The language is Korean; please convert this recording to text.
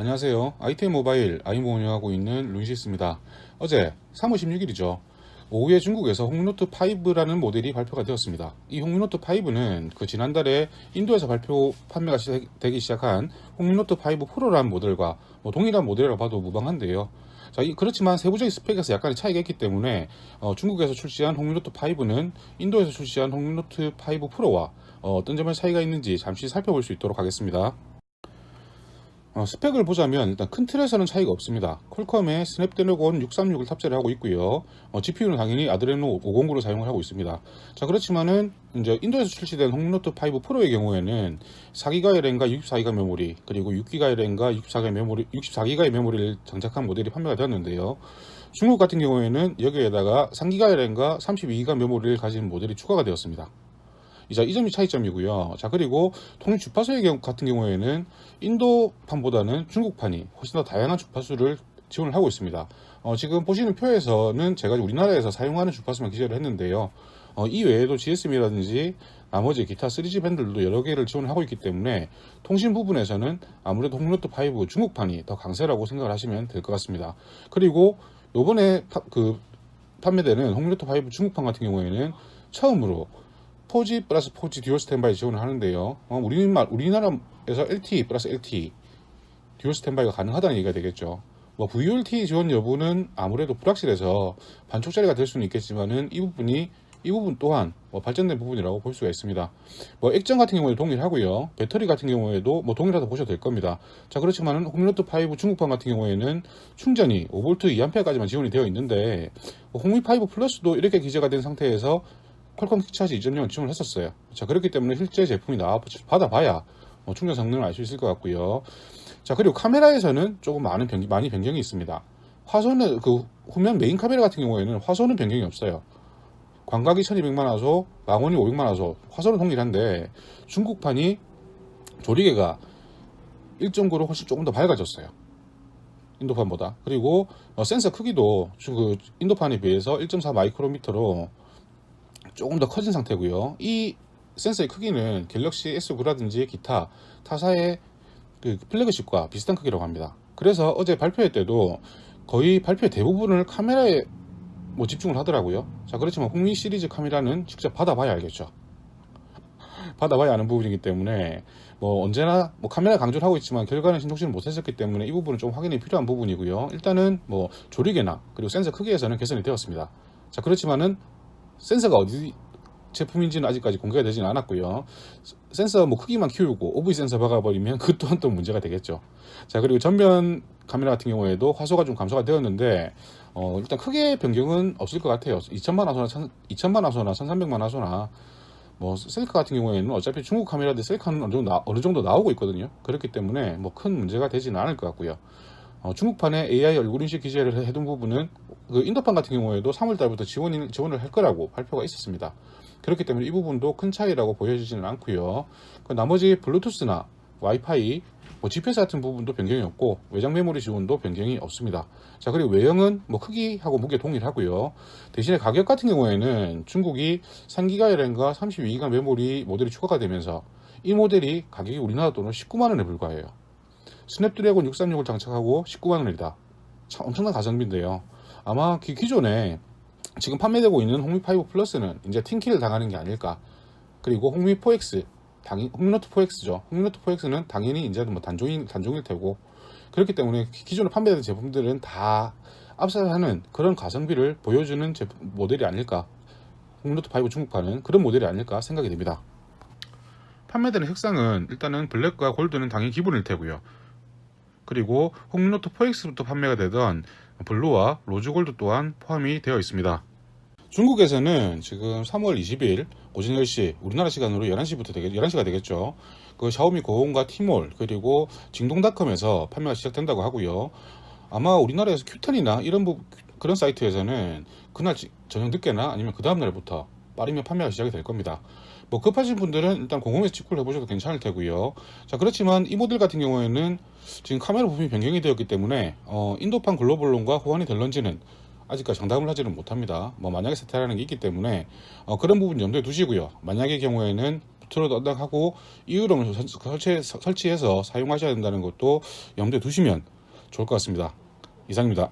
안녕하세요. ITM 모바일 아이모 운영하고 있는 루이시스입니다. 어제 3월 16일이죠. 오후에 중국에서 홍미노트 5라는 모델이 발표가 되었습니다. 이 홍미노트 5는 지난달에 인도에서 판매가 되기 시작한 홍미노트 5 프로라는 모델과 동일한 모델이라고 봐도 무방한데요. 자, 그렇지만 세부적인 스펙에서 약간의 차이가 있기 때문에 중국에서 출시한 홍미노트 5는 인도에서 출시한 홍미노트 5 프로와 어떤 점의 차이가 있는지 잠시 살펴볼 수 있도록 하겠습니다. 스펙을 보자면 일단 큰 틀에서는 차이가 없습니다. 퀄컴의 스냅드래곤 636을 탑재를 하고 있고요. GPU는 당연히 아드레노 509를 사용을 하고 있습니다. 자, 그렇지만은 이제 인도에서 출시된 홍미노트 5 프로의 경우에는 4기가의 램과 64기가 메모리, 그리고 6기가의 램과 64기가의 메모리를 장착한 모델이 판매가 되었는데요. 중국 같은 경우에는 여기에다가 3기가의 램과 32기가 메모리를 가진 모델이 추가가 되었습니다. 이 점이 차이점이고요. 자, 그리고 통일 주파수의 같은 경우에는 인도판보다는 중국판이 훨씬 더 다양한 주파수를 지원을 하고 있습니다. 지금 보시는 표에서는 제가 우리나라에서 사용하는 주파수만 기재를 했는데요. 이 외에도 GSM이라든지 나머지 기타 3G 밴들도 여러 개를 지원을 하고 있기 때문에 통신 부분에서는 아무래도 홍미노트 5 중국판이 더 강세라고 생각을 하시면 될 것 같습니다. 그리고 요번에 판매되는 홍미노트 5 중국판 같은 경우에는 처음으로 4G 플러스 4G 듀얼 스탠바이 지원을 하는데요. 우리나라에서 LTE 플러스 LTE 듀얼 스탠바이가 가능하다는 얘기가 되겠죠. VoLTE 지원 여부는 아무래도 불확실해서 반쪽짜리가 될 수는 있겠지만은 이 부분 또한 발전된 부분이라고 볼 수가 있습니다. 액정 같은 경우에 동일하고요. 배터리 같은 경우에도 동일하다 보셔도 될 겁니다. 자, 그렇지만은 홍미노트 5 중국판 같은 경우에는 충전이 5V 2A까지만 지원이 되어 있는데 홍미 5 플러스도 이렇게 기재가 된 상태에서 퀄컴 퀵차지 2.0을 지원을 했었어요. 자, 그렇기 때문에 실제 제품이 받아봐야 충전 성능을 알 수 있을 것 같고요. 자, 그리고 카메라에서는 조금 많이 변경이 있습니다. 화소는 후면 메인 카메라 같은 경우에는 화소는 변경이 없어요. 광각이 1200만화소, 망원이 500만화소, 화소는 동일한데 중국판이 조리개가 1.9로 훨씬 조금 더 밝아졌어요. 인도판보다. 그리고 센서 크기도 인도판에 비해서 1.4 마이크로미터로 조금 더 커진 상태고요. 이 센서의 크기는 갤럭시 S9라든지 기타 타사의 플래그십과 비슷한 크기라고 합니다. 그래서 어제 발표회 때도 거의 발표회 대부분을 카메라에 집중을 하더라고요. 자, 그렇지만 홍미 시리즈 카메라는 직접 받아봐야 알겠죠. 받아봐야 아는 부분이기 때문에 언제나 카메라 강조를 하고 있지만 결과는 신속시를 못했었기 때문에 이 부분은 좀 확인이 필요한 부분이고요. 일단은 조리개나 그리고 센서 크기에서는 개선이 되었습니다. 자, 그렇지만은 센서가 어디 제품인지는 아직까지 공개가 되지는 않았고요. 센서 크기만 키우고 OV 센서 박아버리면 그 또한 또 문제가 되겠죠. 자, 그리고 전면 카메라 같은 경우에도 화소가 좀 감소가 되었는데 일단 크게 변경은 없을 것 같아요. 2000만 화소나 1300만 화소나 셀카 같은 경우에는 어차피 중국 카메라인데 셀카는 어느 정도 나오고 있거든요. 그렇기 때문에 큰 문제가 되지는 않을 것 같고요. 중국판에 AI 얼굴 인식 기재를 해둔 부분은 인도판 같은 경우에도 3월달부터 지원을 할 거라고 발표가 있었습니다. 그렇기 때문에 이 부분도 큰 차이라고 보여지지는 않고요. 나머지 블루투스나 와이파이, GPS 같은 부분도 변경이 없고 외장 메모리 지원도 변경이 없습니다. 자, 그리고 외형은 크기하고 무게 동일하고요. 대신에 가격 같은 경우에는 중국이 3기가 램과 32기가 메모리 모델이 추가가 되면서 이 모델이 가격이 우리나라 돈으로 19만원에 불과해요. 스냅드래곤 636을 장착하고 19만원이다. 참 엄청난 가성비인데요. 아마 기존에 지금 판매되고 있는 홍미 5 플러스는 이제 팀킬을 당하는 게 아닐까. 그리고 홍미 4X, 홍미노트 4X죠. 홍미노트 4X는 당연히 이제 단종일 테고, 그렇기 때문에 기존에 판매되는 제품들은 다 압살하는 그런 가성비를 보여주는 모델이 아닐까. 홍미노트 5 중국판은 그런 모델이 아닐까 생각이 됩니다. 판매되는 색상은 일단은 블랙과 골드는 당연히 기본일 테고요. 그리고 홍미노트 4X부터 판매가 되던 블루와 로즈골드 또한 포함이 되어 있습니다. 중국에서는 지금 3월 20일 오전 10시 우리나라 시간으로 11시가 되겠죠. 샤오미 고홈과 티몰 그리고 징동닷컴에서 판매가 시작된다고 하고요. 아마 우리나라에서 큐텐이나 그런 사이트에서는 그날 저녁 늦게나 아니면 그 다음날부터 빠르면 판매가 시작이 될 겁니다. 급하신 분들은 일단 공홈에서 직구를 해보셔도 괜찮을 테고요. 자, 그렇지만 이 모델 같은 경우에는 지금 카메라 부품이 변경이 되었기 때문에 인도판 글로벌론과 호환이 될런지는 아직까지 장담을 하지는 못합니다. 만약에 세태라는 게 있기 때문에 그런 부분 염두에 두시고요. 만약의 경우에는 비트로트 언락하고 이으롬을 설치해서 사용하셔야 된다는 것도 염두에 두시면 좋을 것 같습니다. 이상입니다.